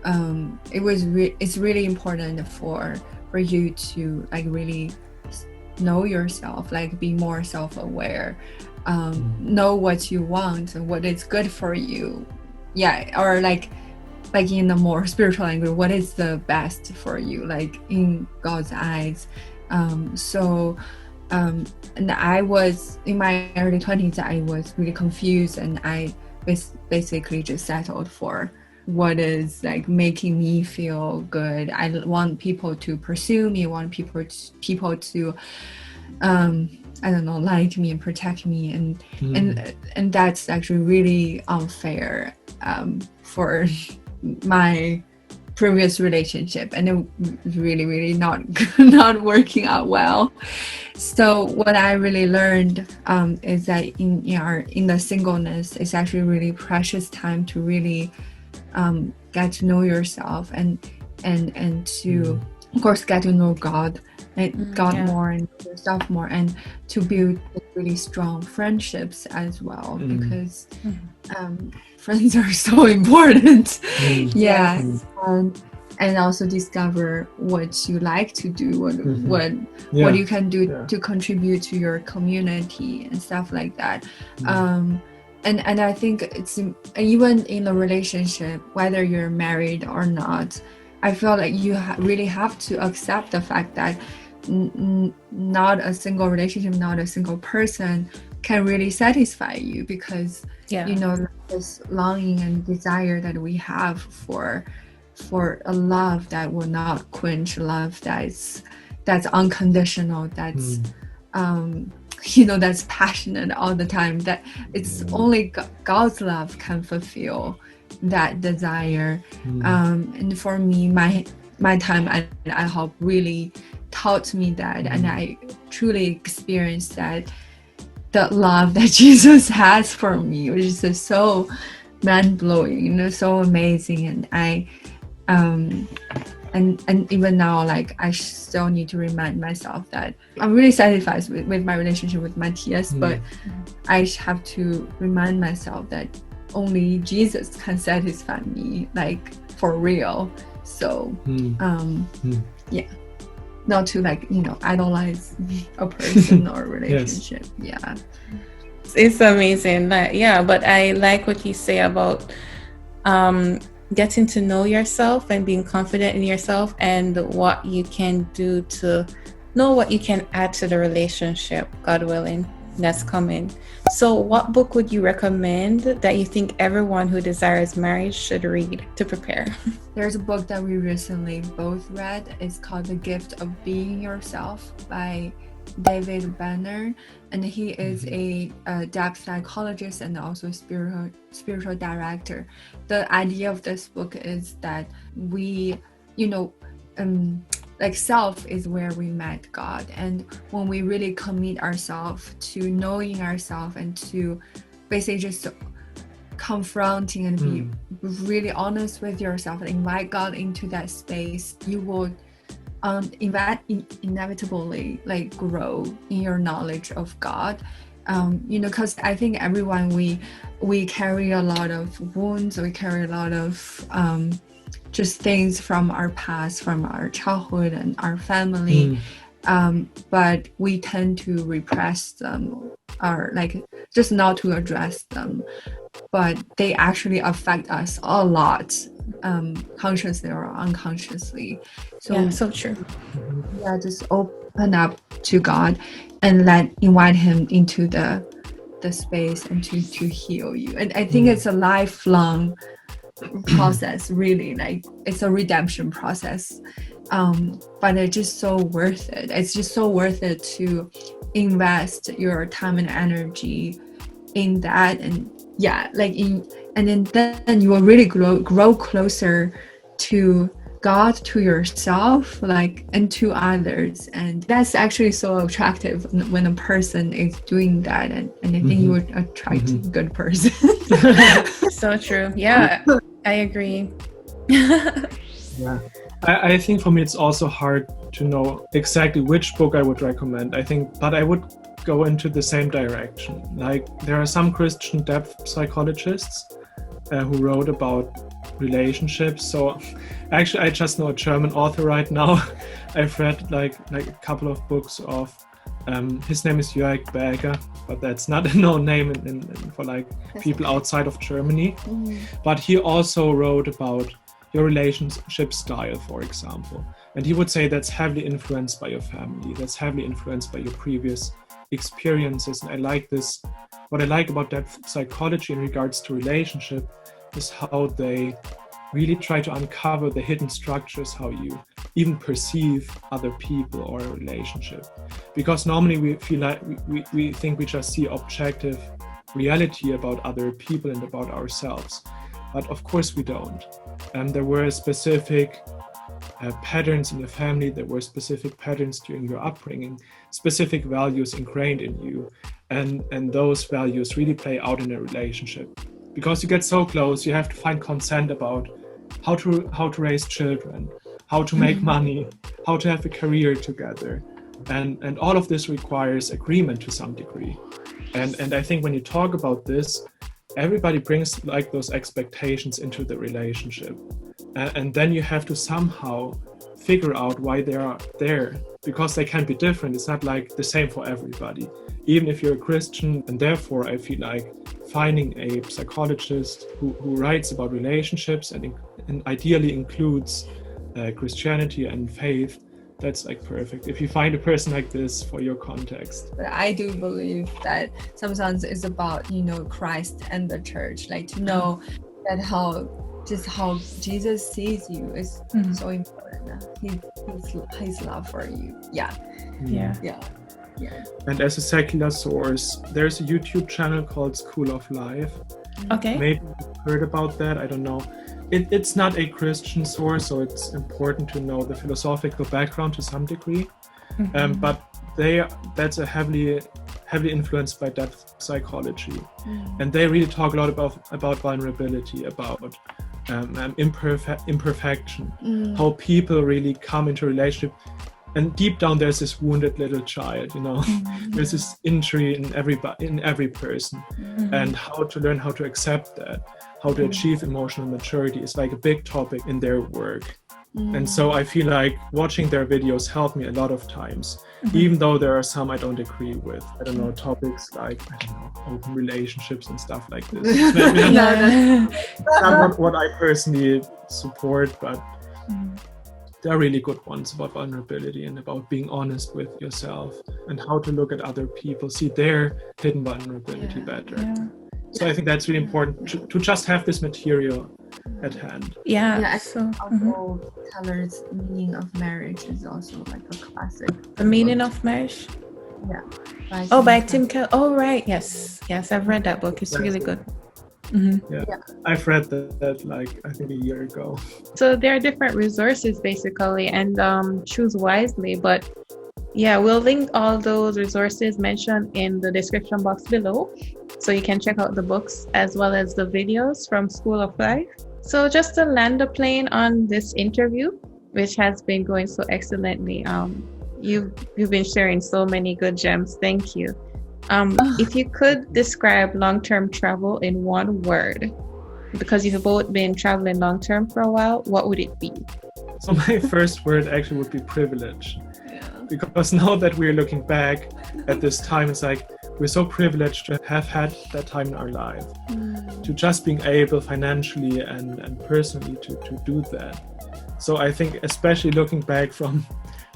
Speaker 2: it's really important for you to, like, really know yourself, like, be more self-aware, know what you want and what is good for you, or like in a more spiritual language, what is the best for you, like in God's eyes. And I was in my early 20s, I was really confused, and I basically just settled for what is, like, making me feel good. I want people to pursue me, I want people to I don't know, like me and protect me, and that's actually really unfair for my previous relationship, and it was really not working out well. So what I really learned is that in the singleness, it's actually really precious time to really get to know yourself and to, of course, get to know God more and yourself more, and to build really strong friendships as well, because friends are so important. And also discover what you like to do, what you can do to contribute to your community and stuff like that. And I think it's even in a relationship, whether you're married or not, I feel like you really have to accept the fact that not a single relationship, not a single person can really satisfy you, because you know, this longing and desire that we have for a love that will not quench, love that's, that's unconditional, that's that's passionate all the time, that it's only God's love can fulfill that desire. And for me, my time at IHOP really taught me that, and I truly experienced that the love that Jesus has for me, which is just so mind-blowing, so amazing. And I and even now, like, I still need to remind myself that I'm really satisfied with my relationship with Matthias, but I have to remind myself that only Jesus can satisfy me, like, for real. So yeah, not to, like, idolize a person or relationship. Yeah,
Speaker 3: it's amazing. But I like what you say about getting to know yourself and being confident in yourself and what you can do to know what you can add to the relationship, God willing, that's coming. So what book would you recommend that you think everyone who desires marriage should read to prepare?
Speaker 2: There's a book that we recently both read. It's called The Gift of Being Yourself by David Banner, and he is a depth psychologist and also spiritual director. The idea of this book is that we, like, self is where we met God, and when we really commit ourselves to knowing ourselves and to basically just confronting and be really honest with yourself and invite God into that space, you will inevitably, like, grow in your knowledge of God. Because I think everyone, we carry a lot of wounds, we carry a lot of just things from our past, from our childhood and our family, but we tend to repress them, or, like, just not to address them, but they actually affect us a lot, consciously or unconsciously.
Speaker 3: So true.
Speaker 2: Just open up to God and invite him into the space and to heal you. And I think it's a lifelong process, really. Like, it's a redemption process, but it's just so worth it. It's just so worth it to invest your time and energy in that. And then you will really grow closer to God, to yourself, like, and to others. And that's actually so attractive when a person is doing that, and I think you would attract a good person.
Speaker 3: So true. Yeah, I agree.
Speaker 1: Yeah, I think for me it's also hard to know exactly which book I would recommend. But I would go into the same direction. Like, there are some Christian depth psychologists who wrote about relationships. So actually, I just know a German author right now. I've read like a couple of books of his name is Jörg Berger, but that's not a known name for, like, people outside of Germany. But he also wrote about your relationship style, for example, and he would say that's heavily influenced by your family, that's heavily influenced by your previous experiences. And I like this. What I like about depth psychology in regards to relationship is how they really try to uncover the hidden structures, how you even perceive other people or a relationship. Because normally we feel like we think we just see objective reality about other people and about ourselves. But of course we don't. There were specific patterns in the family, there were specific patterns during your upbringing, specific values ingrained in you, and those values really play out in a relationship. Because you get so close, you have to find consent about how to raise children, how to make money, how to have a career together, and all of this requires agreement to some degree. And I think when you talk about this, everybody brings, like, those expectations into the relationship, and then you have to somehow figure out why they are there, because they can be different. It's not like the same for everybody, even if you're a Christian. And therefore I feel like finding a psychologist who writes about relationships and ideally includes Christianity and faith, that's, like, perfect. If you find a person like this for your context.
Speaker 2: But I do believe that sometimes it's about, Christ and the church, like, to know that how just how Jesus sees you is so important. His love for you. Yeah.
Speaker 1: And as a secular source, there's a YouTube channel called School of Life.
Speaker 3: Okay.
Speaker 1: Maybe you've heard about that, I don't know. It's not a Christian source, so it's important to know the philosophical background to some degree. But that's a heavily influenced by depth psychology, and they really talk a lot about vulnerability, about imperfection, how people really come into a relationship, and deep down there's this wounded little child, there's this injury in every person, and how to learn how to accept that, how to achieve emotional maturity is like a big topic in their work. And so I feel like watching their videos helped me a lot of times, even though there are some I don't agree with. I don't know, topics like, open relationships and stuff like this. It's not what I personally support, but they're really good ones about vulnerability and about being honest with yourself and how to look at other people, see their hidden vulnerability better. So I think that's really important to just have this material at hand.
Speaker 2: Also Teller's Meaning of Marriage is also like a classic.
Speaker 3: The Meaning of Marriage?
Speaker 2: Yeah.
Speaker 3: By Tim Keller. Oh, right. Yes, I've read that book. It's really good.
Speaker 1: I've read that like I think a year ago.
Speaker 3: So there are different resources basically, and choose wisely. But we'll link all those resources mentioned in the description box below, so you can check out the books as well as the videos from School of Life. So just to land the plane on this interview, which has been going so excellently, you've been sharing so many good gems. Thank you. If you could describe long-term travel in one word, because you've both been traveling long-term for a while, what would it be?
Speaker 1: So my first word actually would be privilege. Because now that we're looking back at this time, it's like we're so privileged to have had that time in our life, to just being able financially and personally to do that. So I think especially looking back from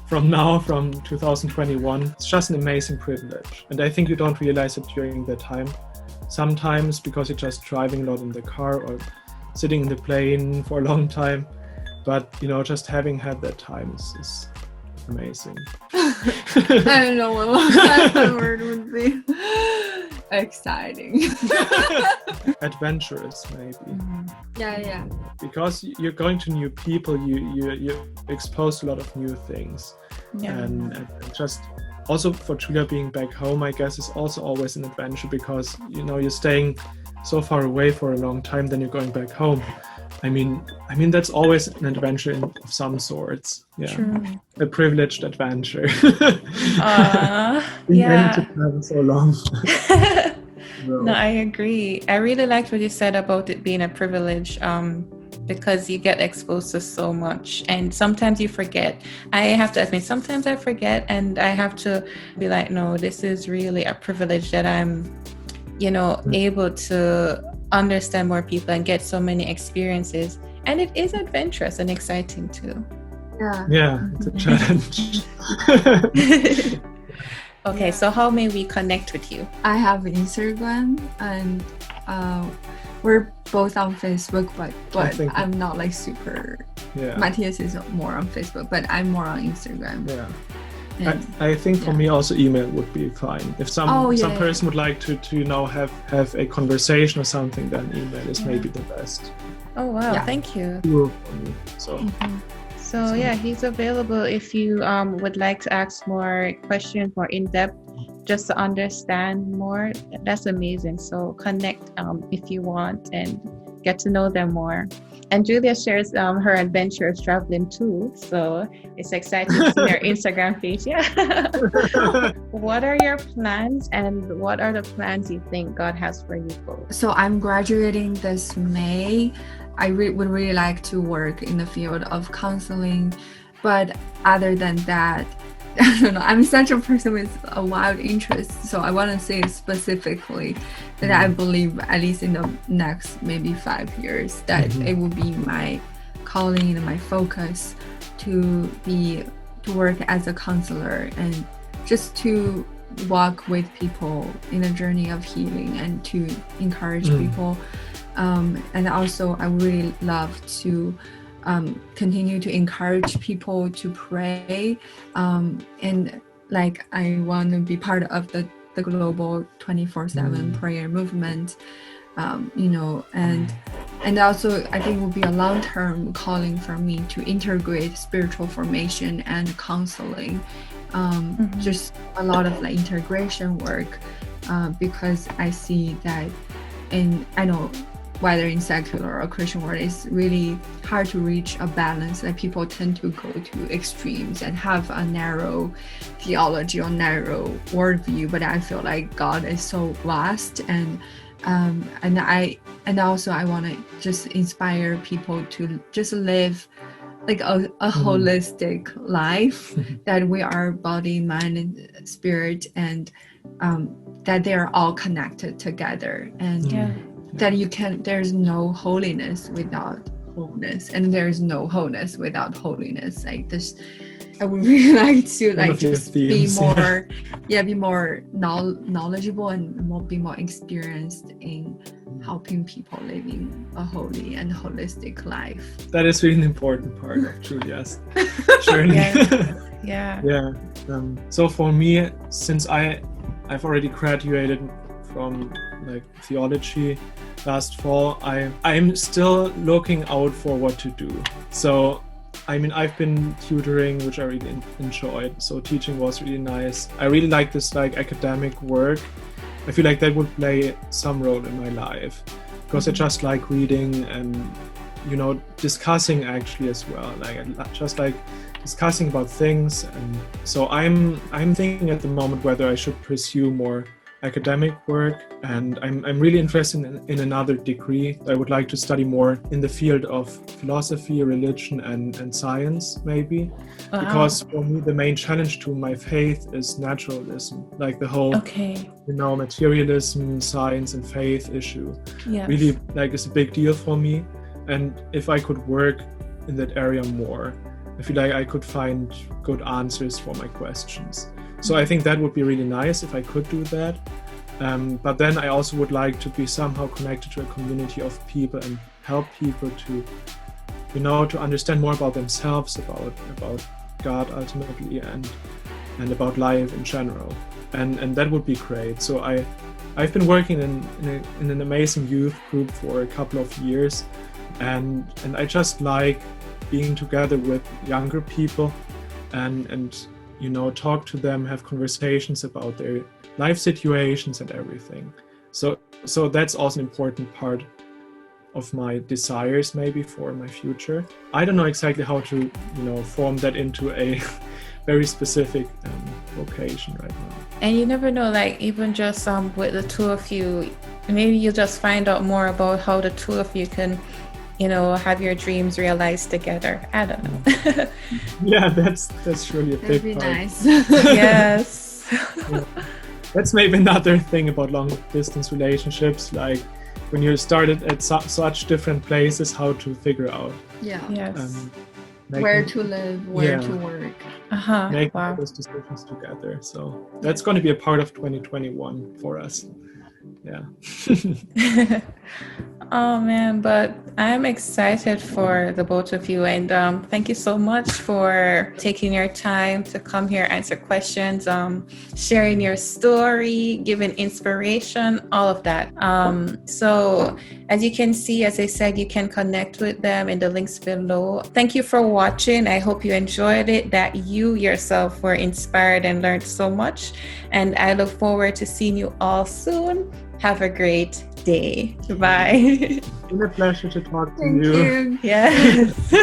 Speaker 1: 2021, it's just an amazing privilege. And I think you don't realize it during that time. Sometimes because you're just driving a lot in the car or sitting in the plane for a long time. But, just having had that time is amazing.
Speaker 2: I don't know what the word would be. Exciting.
Speaker 1: Adventurous, maybe.
Speaker 2: Yeah.
Speaker 1: Because you're going to new people, you're exposed to a lot of new things. And just also for Julia being back home, I guess is also always an adventure, because you're staying so far away for a long time, then you're going back home. I mean that's always an adventure of some sorts.
Speaker 3: True.
Speaker 1: A privileged adventure.
Speaker 3: Yeah.
Speaker 1: To travel so long.
Speaker 3: No, I agree. I really liked what you said about it being a privilege, because you get exposed to so much, and sometimes you forget. I have to admit, sometimes I forget, and I have to be like, no, this is really a privilege that I'm, able to understand more people and get so many experiences, and it is adventurous and exciting too.
Speaker 1: It's a challenge.
Speaker 3: Okay, so how may we connect with you?
Speaker 2: I have Instagram, and we're both on Facebook, but I'm not like super. Matthias is more on Facebook, but I'm more on Instagram.
Speaker 1: I think for me also email would be fine. If some person would like to have a conversation or something, then email is maybe the best.
Speaker 3: Oh wow, thank you.
Speaker 1: For me,
Speaker 3: So he's available if you would like to ask more questions, more in depth, just to understand more. That's amazing. So connect if you want and get to know them more. And Julia shares her adventures traveling too, so it's exciting to see her Instagram page. What are your plans, and what are the plans you think God has for you both?
Speaker 2: So I'm graduating this May. I would really like to work in the field of counseling, but other than that, I don't know. I'm such a person with a wild interest, so I want to say specifically that I believe at least in the next maybe 5 years that it will be my calling and my focus to work as a counselor and just to walk with people in a journey of healing and to encourage people And also I really love to continue to encourage people to pray, and like I want to be part of the global 24/7 prayer movement, and also I think it will be a long-term calling for me to integrate spiritual formation and counseling, just a lot of like integration work, because I see that I know whether in secular or Christian world, it's really hard to reach a balance. Like people tend to go to extremes and have a narrow theology or narrow worldview. But I feel like God is so vast, and also I want to just inspire people to just live like a holistic life, that we are body, mind, and spirit, and that they are all connected together, and that there's no holiness without wholeness, and there's no wholeness without holiness. Like this, I would really like to like just be more, be more knowledgeable and be more experienced in helping people living a holy and holistic life.
Speaker 1: That is really an important part of Julia's journey.
Speaker 3: Yeah.
Speaker 1: So for me, since I've already graduated from like theology last fall, I'm still looking out for what to do. So I mean, I've been tutoring, which I really enjoyed. So teaching was really nice. I really like this like academic work. I feel like that would play some role in my life, because I just like reading and discussing actually as well. Like I just like discussing about things. And so I'm thinking at the moment whether I should pursue more academic work, and I'm really interested in another degree. I would like to study more in the field of philosophy, religion, and science maybe. Wow. Because for me the main challenge to my faith is naturalism, like the whole materialism, science and faith issue. Really like is a big deal for me, and if I could work in that area more, I feel like I could find good answers for my questions. So I think that would be really nice if I could do that. But then I also would like to be somehow connected to a community of people and help people to, to understand more about themselves, about God ultimately, and about life in general. And that would be great. So I've been working in an amazing youth group for a couple of years, and I just like being together with younger people and talk to them, have conversations about their life situations and everything. So that's also an important part of my desires maybe for my future. I don't know exactly how to, form that into a very specific vocation right now.
Speaker 3: And you never know, like even just with the two of you, maybe you'll just find out more about how the two of you can have your dreams realized together. I don't know.
Speaker 1: Yeah, that's really a big
Speaker 2: That'd be
Speaker 1: part.
Speaker 2: nice.
Speaker 3: Yes.
Speaker 1: Yeah. That's maybe another thing about long distance relationships, like when you started at such different places, how to figure out
Speaker 2: where to live, where to work.
Speaker 1: Make those decisions together. So that's going to be a part of 2021 for us. Yeah.
Speaker 3: Oh man, but I'm excited for the both of you, and thank you so much for taking your time to come here, answer questions, sharing your story, giving inspiration, all of that. So as you can see, as I said, you can connect with them in the links below. Thank you for watching. I hope you enjoyed it, that you yourself were inspired and learned so much, and I look forward to seeing you all soon. Have a great day. Bye.
Speaker 1: It's been a pleasure to talk to
Speaker 2: Thank you.
Speaker 3: Yes.